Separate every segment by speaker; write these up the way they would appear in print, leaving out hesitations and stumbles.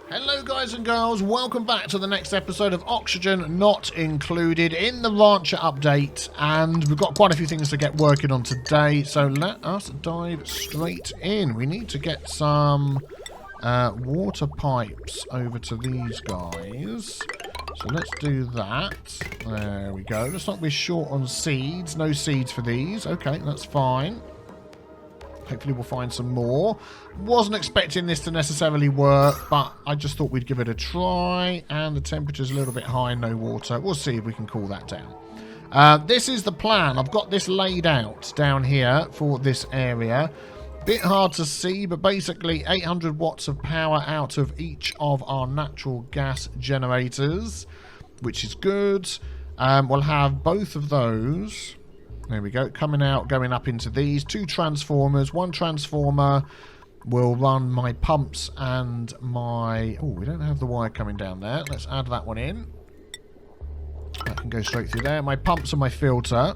Speaker 1: Hello guys and girls, welcome back to the next episode of Oxygen Not Included in the Rancher update, and we've got quite a few things to get working on today, so let us dive straight in. We need to get some water pipes over to these guys, so let's do that. There we go. Looks like we're short on seeds. No seeds for these. Okay, that's fine. Hopefully we'll find some more. Wasn't expecting this to necessarily work, but I just thought we'd give it a try. And the temperature's a little bit high, no water. We'll see if we can cool that down. This is the plan. I've got this laid out down here for this area. Bit hard to see, but basically 800 watts of power out of each of our natural gas generators, which is good. We'll have both of those. There we go, coming out, going up into these. 2 transformers. 1 transformer will run my pumps and my... Oh, we don't have the wire coming down there. Let's add that one in. That can go straight through there. My pumps and my filter.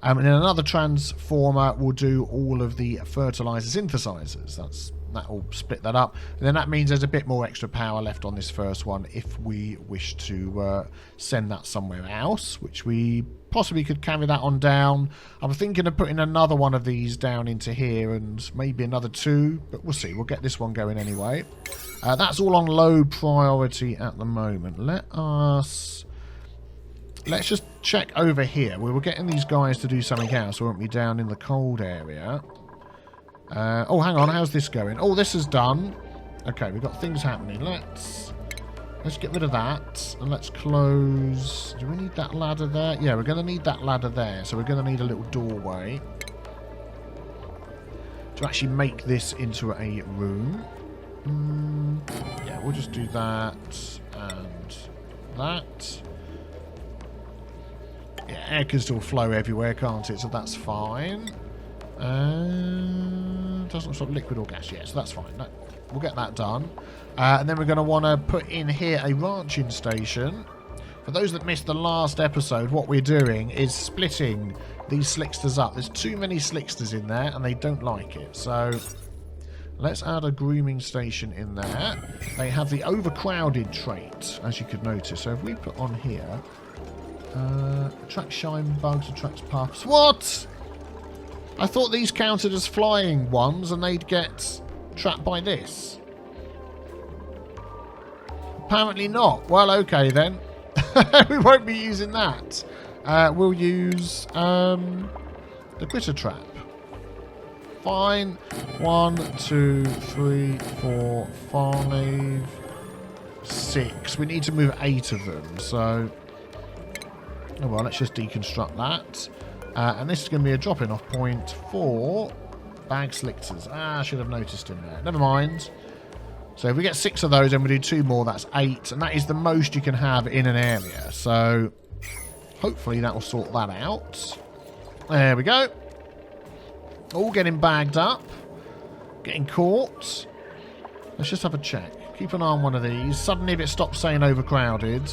Speaker 1: And then another transformer will do all of the fertilizer synthesizers. That'll split that up. And then that means there's a bit more extra power left on this first one if we wish to send that somewhere else, which we possibly could carry that on down. I'm thinking of putting another one of these down into here and maybe another 2, but we'll see. We'll get this one going anyway. That's all on low priority at the moment. Let's just check over here. We were getting these guys to do something else, weren't we, down in the cold area? Oh, hang on. How's this going? Oh, this is done. Okay, we've got things happening. Let's get rid of that. And let's close... Do we need that ladder there? Yeah, we're going to need that ladder there. So we're going to need a little doorway to actually make this into a room. Yeah, we'll just do that and that. Yeah, air can still flow everywhere, can't it? So that's fine. Doesn't stop liquid or gas yet, so that's fine. We'll get that done. And then we're going to want to put in here a ranching station. For those that missed the last episode, what we're doing is splitting these slicksters up. There's too many slicksters in there, and they don't like it. So let's add a grooming station in there. They have the overcrowded trait, as you could notice. So if we put on here, attract shine bugs, attracts puffs. What? I thought these counted as flying ones and they'd get trapped by this. Apparently not. Well, okay then. We won't be using that. We'll use the critter trap. Fine. 1, 2, 3, 4, 5, 6. We need to move 8 of them, so... Oh well, let's just deconstruct that. And this is going to be a dropping off point for bag slicksters. I should have noticed in there. Never mind. So if we get 6 of those and we do 2 more, that's 8. And that is the most you can have in an area. So hopefully that will sort that out. There we go. All getting bagged up. Getting caught. Let's just have a check. Keep an eye on one of these. Suddenly if it stops saying overcrowded...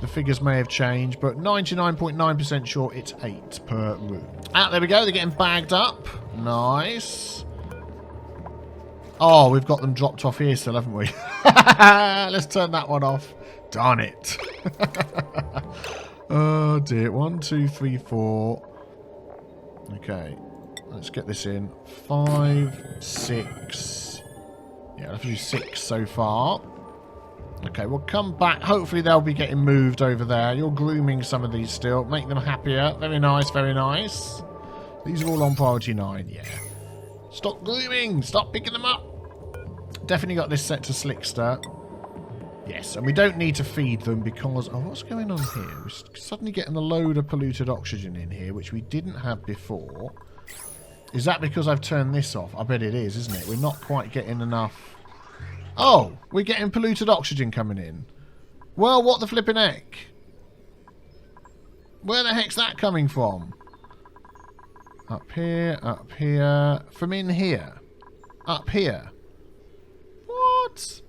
Speaker 1: The figures may have changed, but 99.9% sure it's 8 per room. There we go. They're getting bagged up. Nice. Oh, we've got them dropped off here still, haven't we? Let's turn that one off. Darn it. Oh, dear. 1, 2, 3, 4. Okay. Let's get this in. 5, 6. Yeah, let's do 6 so far. Okay, we'll come back. Hopefully they'll be getting moved over there. You're grooming some of these still. Make them happier. Very nice, very nice. These are all on priority 9, yeah. Stop grooming. Stop picking them up. Definitely got this set to Slickster. Yes, and we don't need to feed them because... Oh, what's going on here? We're suddenly getting a load of polluted oxygen in here, which we didn't have before. Is that because I've turned this off? I bet it is, isn't it? We're not quite getting enough... Oh, we're getting polluted oxygen coming in. Well, what the flipping heck? Where the heck's that coming from? Up here, from in here. Up here. What?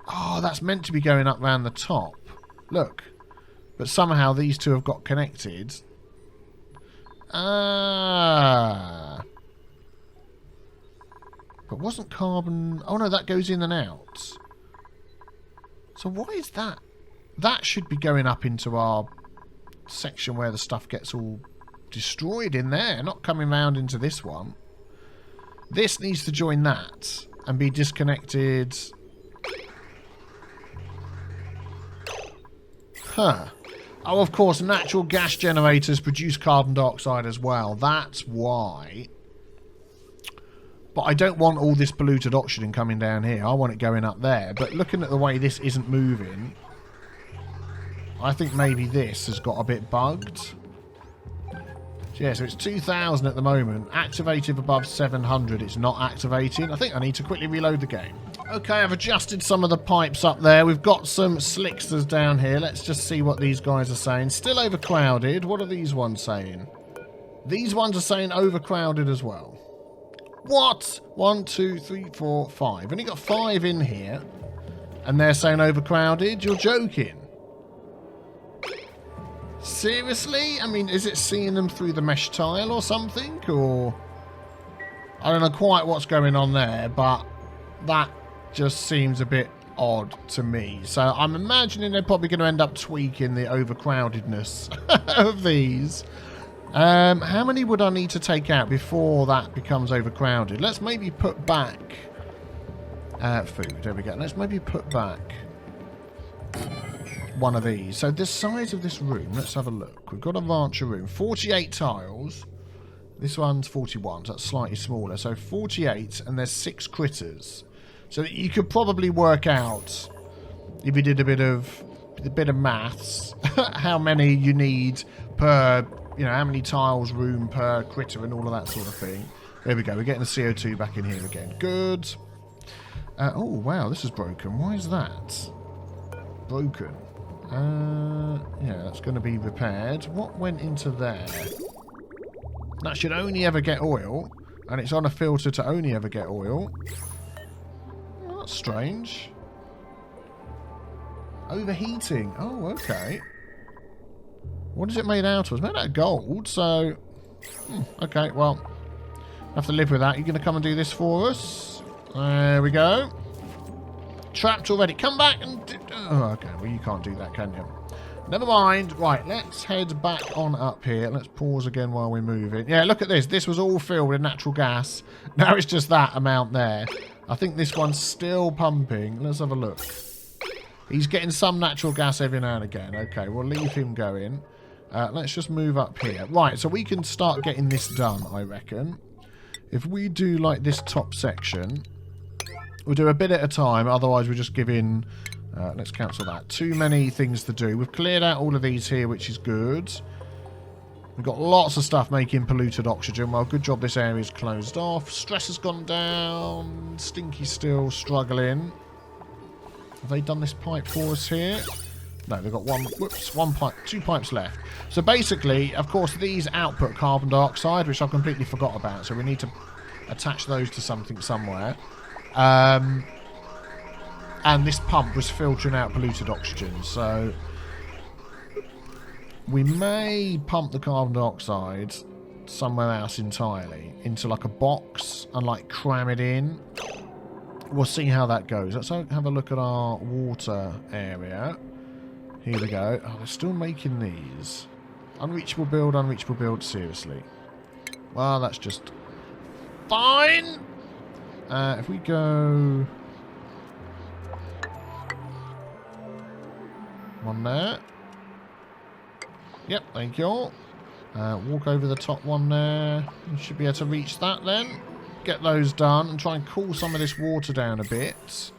Speaker 1: Oh, that's meant to be going up round the top. Look. But somehow these two have got connected. Ah. But wasn't carbon... Oh no, that goes in and out. So why is that? That should be going up into our section where the stuff gets all destroyed in there, not coming round into this one. This needs to join that and be disconnected. Huh. Oh, of course, natural gas generators produce carbon dioxide as well. That's why. But I don't want all this polluted oxygen coming down here. I want it going up there. But looking at the way this isn't moving, I think maybe this has got a bit bugged. Yeah, so it's 2,000 at the moment. Activated above 700. It's not activating. I think I need to quickly reload the game. Okay, I've adjusted some of the pipes up there. We've got some slicksters down here. Let's just see what these guys are saying. Still overcrowded. What are these ones saying? These ones are saying overcrowded as well. What? 1, 2, 3, 4, 5. Only got 5 in here. And they're saying overcrowded? You're joking. Seriously? I mean, is it seeing them through the mesh tile or something? Or... I don't know quite what's going on there, but that just seems a bit odd to me. So I'm imagining they're probably going to end up tweaking the overcrowdedness of these. How many would I need to take out before that becomes overcrowded? Let's maybe put back... food, there we go. Let's maybe put back... one of these. So the size of this room, let's have a look. We've got a rancher room, 48 tiles. This one's 41, so that's slightly smaller. So 48, and there's 6 critters. So you could probably work out, if you did a bit of maths, how many you need per, you know, how many tiles room per critter and all of that sort of thing. There we go. We're getting the CO2 back in here again. Good. Oh wow, this is broken. Why is that broken? Yeah, that's going to be repaired. What went into there? That should only ever get oil, and it's on a filter to only ever get oil. Well, that's strange. Overheating. Oh, okay. What is it made out of? It's made out of gold, so... okay, well, I have to live with that. You're going to come and do this for us. There we go. Trapped already. Come back and... oh, okay. Well, you can't do that, can you? Never mind. Right, let's head back on up here. Let's pause again while we're moving. Yeah, look at this. This was all filled with natural gas. Now it's just that amount there. I think this one's still pumping. Let's have a look. He's getting some natural gas every now and again. Okay, we'll leave him going. Let's just move up here. Right, so we can start getting this done, I reckon. If we do, like, this top section... we'll do a bit at a time, otherwise we're just giving... let's cancel that. Too many things to do. We've cleared out all of these here, which is good. We've got lots of stuff making polluted oxygen. Well, good job this area's closed off. Stress has gone down. Stinky's still struggling. Have they done this pipe for us here? No, they've got one... whoops, one pipe, 2 pipes left. So basically, of course, these output carbon dioxide, which I completely forgot about. So we need to attach those to something somewhere. And this pump was filtering out polluted oxygen, so we may pump the carbon dioxide somewhere else entirely, into like a box and like cram it in. We'll see how that goes. Let's have a look at our water area. Here we go. Oh, they're still making these. Unreachable build, seriously. Well, that's just fine. If we go... one there. Yep, thank you all. Walk over the top one there. You should be able to reach that then. Get those done and try and cool some of this water down a bit.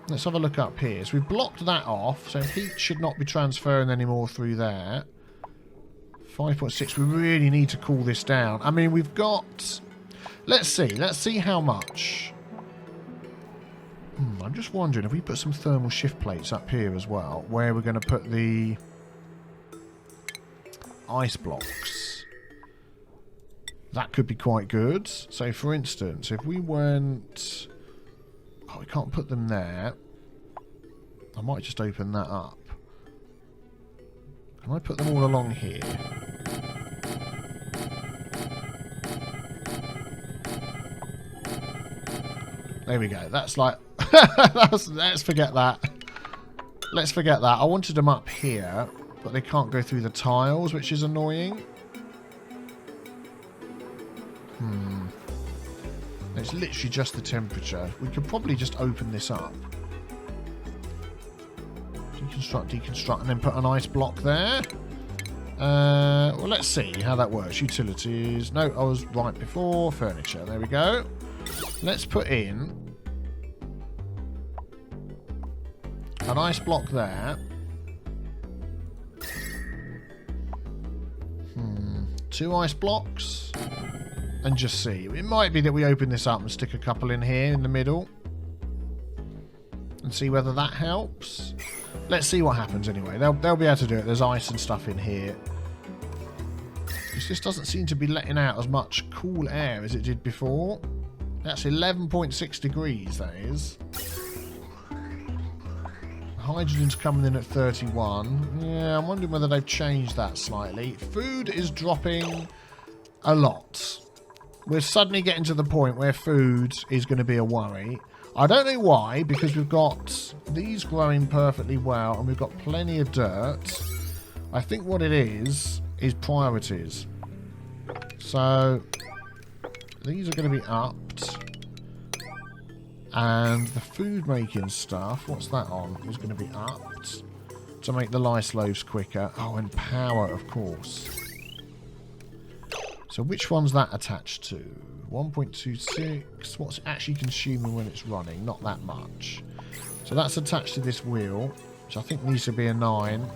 Speaker 1: Let's have a look up here. So we've blocked that off, so heat should not be transferring anymore through there. 5.6. We really need to cool this down. I mean, we've got... let's see how much... I'm just wondering if we put some thermal shift plates up here as well, where we're going to put the ice blocks. That could be quite good. So, for instance, if we went... oh, we can't put them there. I might just open that up. Can I put them all along here? There we go. That's like... let's forget that. Let's forget that. I wanted them up here, but they can't go through the tiles, which is annoying. It's literally just the temperature. We could probably just open this up. Deconstruct, and then put an ice block there. Well, let's see how that works. Utilities. No, I was right before. Furniture. There we go. Let's put in an ice block there. 2 ice blocks. And just see. It might be that we open this up and stick a couple in here in the middle. And see whether that helps. Let's see what happens anyway. They'll be able to do it. There's ice and stuff in here. This doesn't seem to be letting out as much cool air as it did before. That's 11.6 degrees, that is. Hydrogen's coming in at 31. Yeah, I'm wondering whether they've changed that slightly. Food is dropping a lot. We're suddenly getting to the point where food is going to be a worry. I don't know why, because we've got these growing perfectly well and we've got plenty of dirt. I think what it is priorities. So these are going to be upped. And the food making stuff, what's that on? Is going to be upped to make the lice loaves quicker. Oh, and power, of course. So which one's that attached to? 1.26. What's it actually consuming when it's running? Not that much. So that's attached to this wheel, which I think needs to be a 9.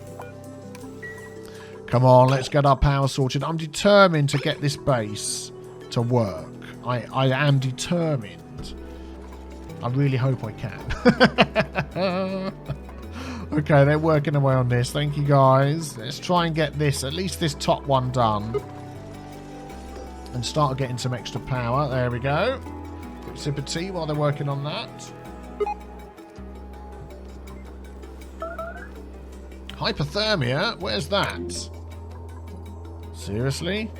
Speaker 1: Come on, let's get our power sorted. I'm determined to get this base to work. I am determined. I really hope I can. Okay, they're working away on this. Thank you, guys. Let's try and get this, at least this top one done. And start getting some extra power. There we go. Quick sip of tea while they're working on that. Hypothermia? Where's that? Seriously?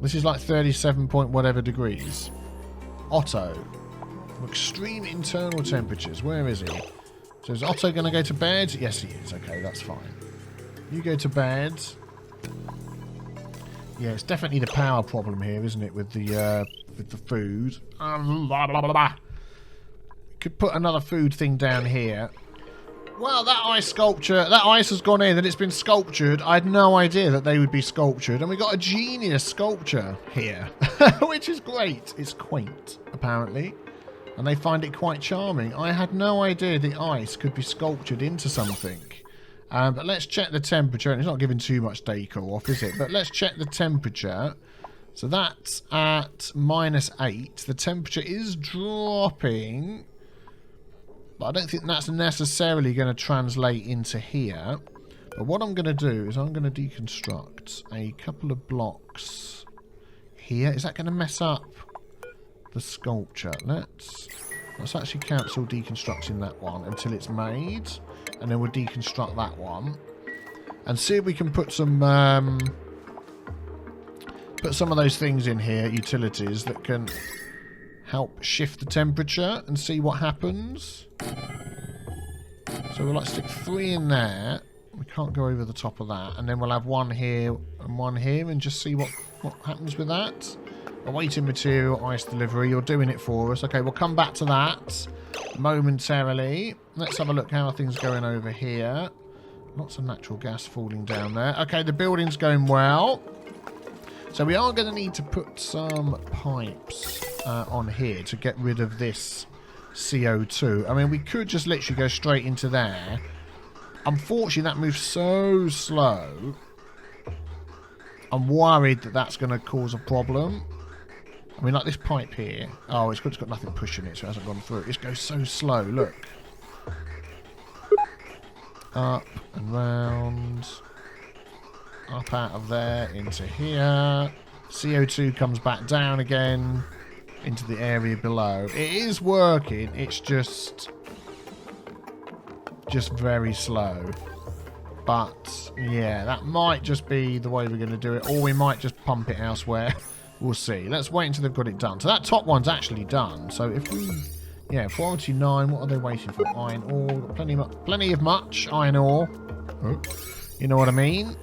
Speaker 1: This is like 37 point whatever degrees. Otto. Extreme internal temperatures. Where is he? So is Otto going to go to bed? Yes, he is. Okay, that's fine. You go to bed. Yeah, it's definitely the power problem here, isn't it, with the food. Could put another food thing down here. Well, that ice sculpture, that ice has gone in and it's been sculptured. I had no idea that they would be sculptured. And we got a genius sculpture here, which is great. It's quaint, apparently. And they find it quite charming. I had no idea the ice could be sculptured into something. But let's check the temperature. And it's not giving too much decor off, is it? But let's check the temperature. So that's at -8. The temperature is dropping. But I don't think that's necessarily going to translate into here. But what I'm going to do is I'm going to deconstruct a couple of blocks here. Is that going to mess up the sculpture? Let's actually cancel deconstructing that one until it's made. And then we'll deconstruct that one. And see if we can put some of those things in here, utilities, that can help shift the temperature and see what happens. So we'll like stick 3 in there. We can't go over the top of that. And then we'll have 1 here and 1 here and just see what happens with that. Awaiting material, ice delivery. You're doing it for us. Okay, we'll come back to that momentarily. Let's have a look how are things going over here. Lots of natural gas falling down there. Okay, the building's going well. So we are going to need to put some pipes on here to get rid of this CO2. I mean, we could just literally go straight into there. Unfortunately, that moves so slow. I'm worried that that's going to cause a problem. I mean, like this pipe here. Oh, it's got nothing pushing it, so it hasn't gone through. It goes so slow, look. Up and round. Up out of there, into here. CO2 comes back down again into the area below. It is working, it's just very slow. But, yeah, that might just be the way we're going to do it. Or we might just pump it elsewhere We'll see. Let's wait until they've got it done. So that top one's actually done. So if we... Yeah, priority 9. What are they waiting for? Iron ore. Plenty of much iron ore. Oh, you know what I mean?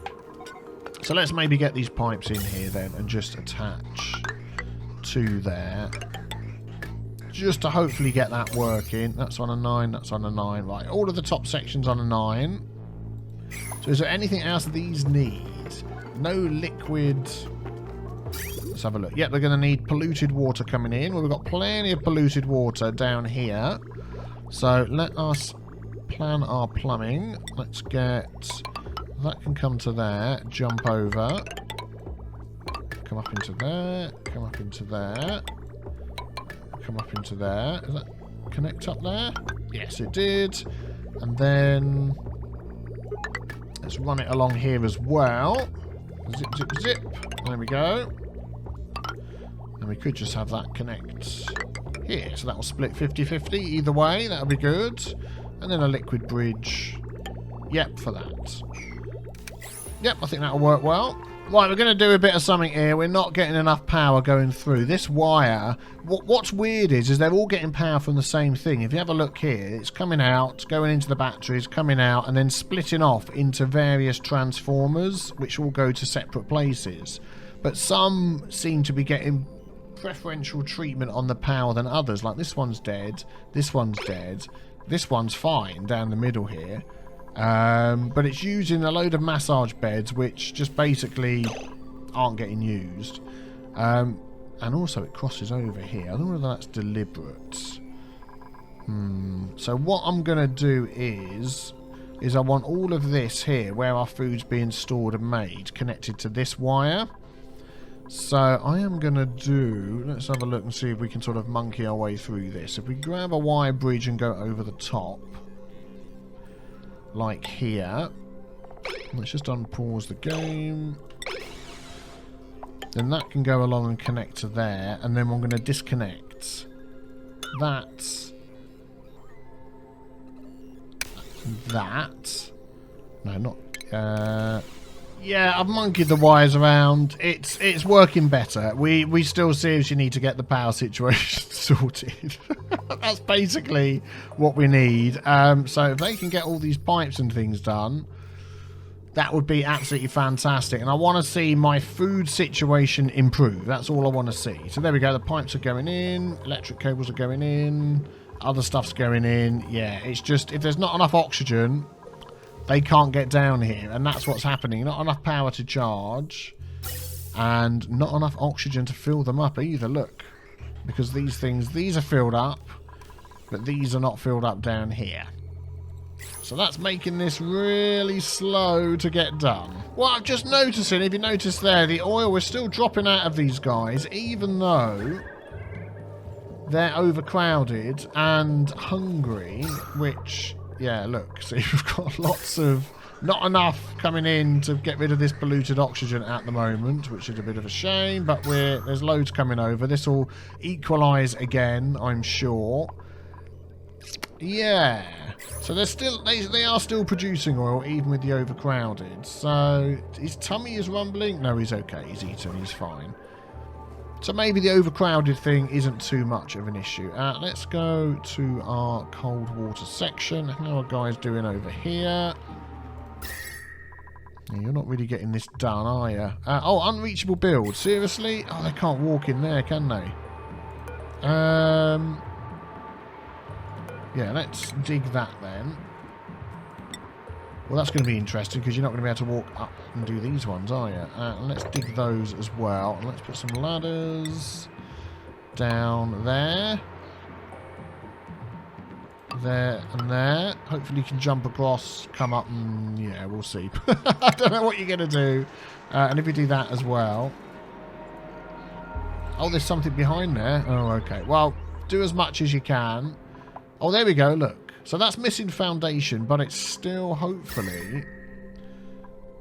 Speaker 1: So let's maybe get these pipes in here then and just attach to there. Just to hopefully get that working. That's on a 9. That's on a 9. Right, all of the top sections on a 9. So is there anything else these need? No liquid... Let's have a look. Yep, we're going to need polluted water coming in. Well, we've got plenty of polluted water down here. So let us plan our plumbing. Let's get... That can come to there. Jump over. Come up into there. Come up into there. Come up into there. Does that connect up there? Yes, it did. And then... Let's run it along here as well. Zip, zip, zip. There we go. And we could just have that connect here. So that will split 50-50 either way. That'll be good. And then a liquid bridge. Yep, for that. Yep, I think that'll work well. Right, we're going to do a bit of something here. We're not getting enough power going through. This wire, what's weird is they're all getting power from the same thing. If you have a look here, it's coming out, going into the batteries, coming out, and then splitting off into various transformers, which all go to separate places. But some seem to be getting preferential treatment on the power than others. Like this one's dead, this one's dead, this one's fine down the middle here. But it's using a load of massage beds which just basically aren't getting used. And also it crosses over here. I don't know whether that's deliberate. So what I'm going to do is I want all of this here, where our food's being stored and made, connected to this wire. So I am going to do... Let's have a look and see if we can sort of monkey our way through this. If we grab a wire bridge and go over the top... like here. Let's just unpause the game. Then that can go along and connect to there. And then we're going to disconnect that. That. No, not... yeah, I've monkeyed the wires around. It's working better. We still seriously need to get the power situation sorted. That's basically what we need. So if they can get all these pipes and things done, that would be absolutely fantastic. And I want to see my food situation improve. That's all I want to see. So there we go. The pipes are going in. Electric cables are going in. Other stuff's going in. Yeah, it's just if there's not enough oxygen... They can't get down here, and that's what's happening. Not enough power to charge, and not enough oxygen to fill them up either, look. Because these are filled up, but these are not filled up down here. So that's making this really slow to get done. Well, I'm just noticing, if you notice there, the oil is still dropping out of these guys, even though they're overcrowded and hungry, which... Yeah, look, see, we've got lots of... Not enough coming in to get rid of this polluted oxygen at the moment, which is a bit of a shame, but there's loads coming over. This will equalise again, I'm sure. Yeah. So they are still producing oil, even with the overcrowded. So, his tummy is rumbling? No, he's okay. He's eating. He's fine. So maybe the overcrowded thing isn't too much of an issue. Let's go to our cold water section. How are guys doing over here? Yeah, you're not really getting this done, are you? Oh, unreachable build. Seriously? Oh, they can't walk in there, can they? Yeah, let's dig that then. Well, that's going to be interesting because you're not going to be able to walk up and do these ones, are you? Let's dig those as well. And let's put some ladders down there. There and there. Hopefully you can jump across, come up, and yeah, we'll see. I don't know what you're going to do. And if you do that as well... Oh, there's something behind there. Oh, okay. Well, do as much as you can. Oh, there we go, look. So that's missing foundation, but it's still, hopefully...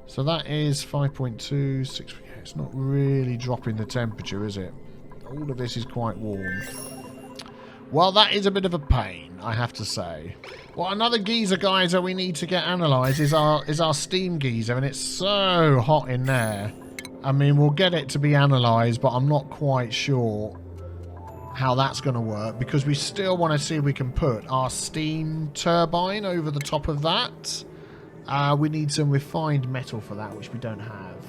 Speaker 1: So that is 5.2, 6... It's not really dropping the temperature, is it? All of this is quite warm. Well, that is a bit of a pain, I have to say. Well, another geyser we need to get analysed is our steam geyser, and it's so hot in there. I mean, we'll get it to be analysed, but I'm not quite sure how that's going to work, because we still want to see if we can put our steam turbine over the top of that. We need some refined metal for that, which we don't have.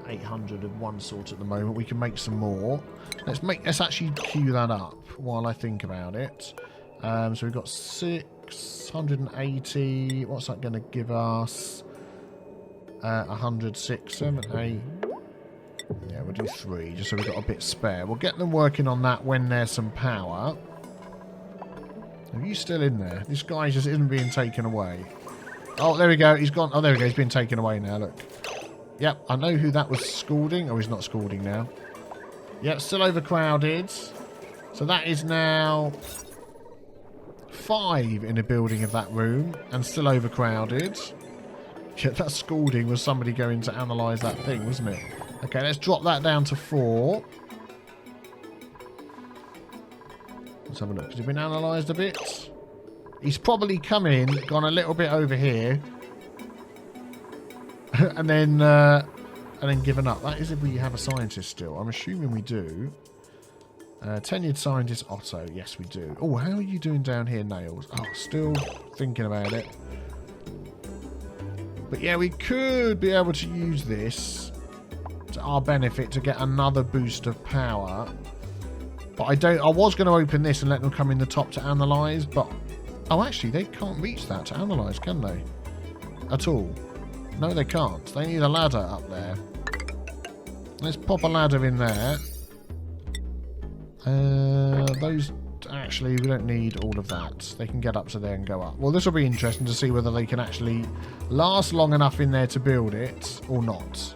Speaker 1: 800 of one sort at the moment. We can make some more. Let's actually queue that up while I think about it. So we've got 680. What's that going to give us? 100, 6, 7, 8. Yeah, we'll do 3, just so we've got a bit spare. We'll get them working on that when there's some power. Are you still in there? This guy just isn't being taken away. Oh, there we go. He's gone. Oh, there we go. He's been taken away now, look. Yep, I know who that was scalding. Oh, he's not scalding now. Yep, still overcrowded. So that is now 5 in a building of that room, and still overcrowded. Yeah, that scalding was somebody going to analyse that thing, wasn't it? Okay, let's drop that down to 4. Let's have a look. Has it been analysed a bit? He's probably come in, gone a little bit over here, and then given up. That is if we have a scientist still. I'm assuming we do. Tenured scientist Otto. Yes, we do. Oh, how are you doing down here, Nails? Oh, still thinking about it. But yeah, we could be able to use this to our benefit to get another boost of power. But I was going to open this and let them come in the top to analyse, but... Oh, actually, they can't reach that to analyse, can they? At all. No, they can't. They need a ladder up there. Let's pop a ladder in there. Those... Actually, we don't need all of that. They can get up to there and go up. Well, this will be interesting to see whether they can actually last long enough in there to build it or not.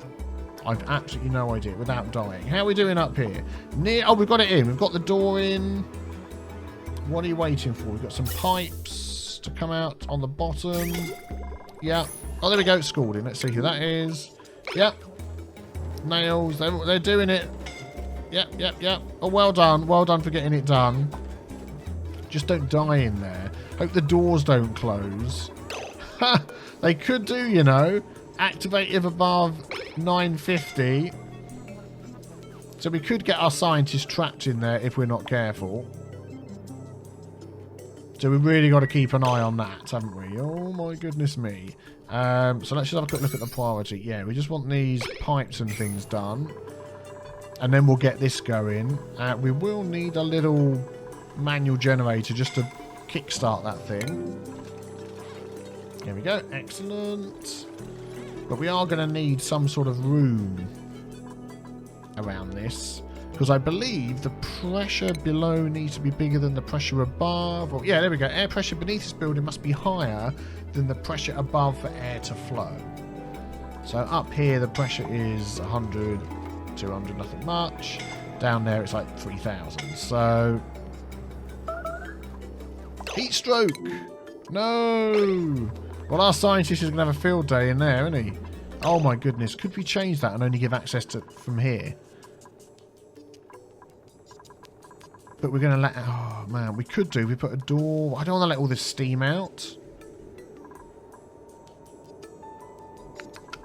Speaker 1: I've absolutely no idea without dying. How are we doing up here? Oh, we've got it in. We've got the door in. What are you waiting for? We've got some pipes to come out on the bottom. Yeah. Oh, there we go. Scalding. Let's see who that is. Yep. Nails. They're doing it. Yep. Oh, well done. Well done for getting it done. Just don't die in there. Hope the doors don't close. Ha! They could do, you know. Activate if above 950. So we could get our scientists trapped in there if we're not careful. So we've really got to keep an eye on that, haven't we? Oh my goodness me. So let's just have a quick look at the priority. Yeah, we just want these pipes and things done. And then we'll get this going. We will need a little manual generator just to kickstart that thing. There we go. Excellent. But we are going to need some sort of room around this. Because I believe the pressure below needs to be bigger than the pressure above. Or, yeah, there we go. Air pressure beneath this building must be higher than the pressure above for air to flow. So up here the pressure is 100, 200, nothing much. Down there it's like 3,000. So... Heat stroke! No! Well, our scientist is going to have a field day in there, isn't he? Oh my goodness. Could we change that and only give access to from here? But we're going to let... Oh, man. We could do. We put a door... I don't want to let all this steam out.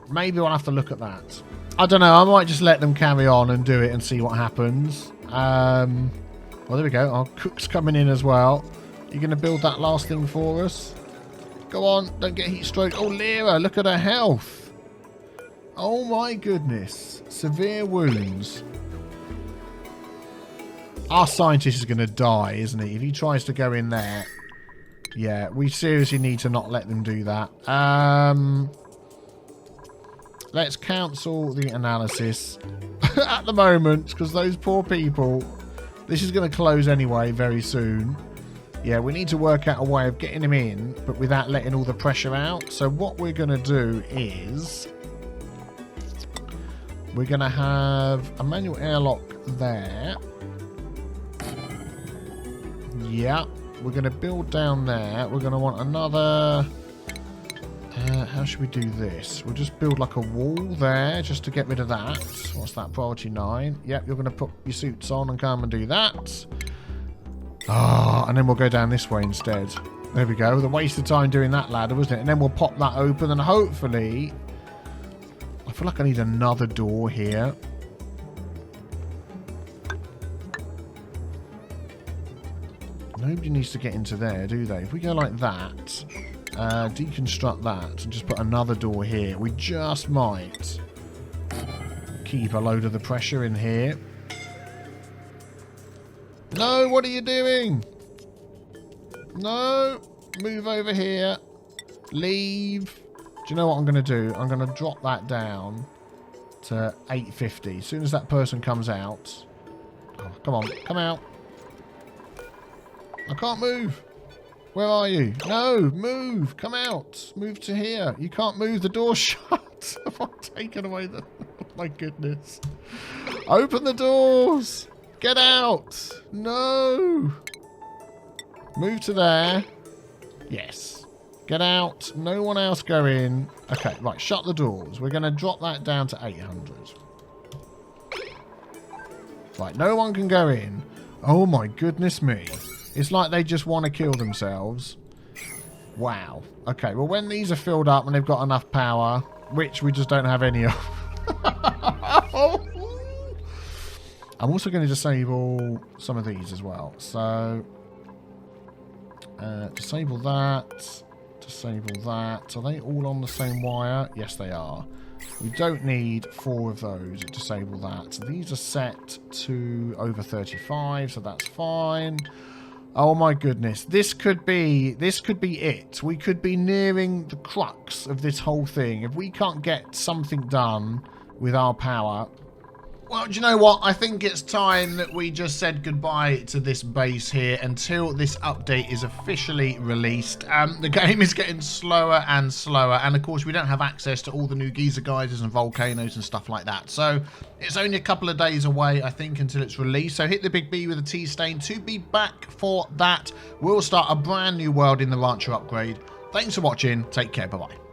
Speaker 1: Maybe we'll have to look at that. I don't know. I might just let them carry on and do it and see what happens. Well, there we go. Our cook's coming in as well. You going to build that last thing for us? Go on. Don't get heat stroke. Oh, Lyra. Look at her health. Oh, my goodness. Severe wounds. Our scientist is going to die, isn't he? If he tries to go in there. Yeah, we seriously need to not let them do that. Let's cancel the analysis at the moment, because those poor people... This is going to close anyway very soon. Yeah, we need to work out a way of getting them in, but without letting all the pressure out. So what we're going to do is... We're going to have a manual airlock there. Yeah, we're going to build down there. We're going to want another... how should we do this? We'll just build like a wall there just to get rid of that. What's that? Priority 9. Yep, you're going to put your suits on and come and do that. Ah, and then we'll go down this way instead. There we go. The waste of time doing that ladder, wasn't it? And then we'll pop that open and hopefully... I feel like I need another door here. Nobody needs to get into there, do they? If we go like that, deconstruct that, and just put another door here, we just might keep a load of the pressure in here. No, what are you doing? No, move over here. Leave. Do you know what I'm going to do? I'm going to drop that down to 850. As soon as that person comes out. Oh, come on, come out. I can't move. Where are you? No, move. Come out. Move to here. You can't move. The door's shut. I've taken away the... Oh, my goodness. Open the doors. Get out. No. Move to there. Yes. Get out. No one else go in. Okay, right. Shut the doors. We're going to drop that down to 800. Right, no one can go in. Oh, my goodness me. It's like they just want to kill themselves. Wow. Okay, well, when these are filled up and they've got enough power, which we just don't have any of. I'm also going to disable some of these as well. So, disable that. Disable that. Are they all on the same wire? Yes, they are. We don't need 4 of those. Disable that. These are set to over 35, so that's fine. Oh my goodness, this could be it. We could be nearing the crux of this whole thing. If we can't get something done with our power... Well, do you know what? I think it's time that we just said goodbye to this base here until this update is officially released. The game is getting slower and slower, and of course we don't have access to all the new geyser geysers and volcanoes and stuff like that. So it's only a couple of days away, I think, until it's released. So hit the big B with a T stain to be back for that. We'll start a brand new world in the Rancher upgrade. Thanks for watching. Take care. Bye-bye.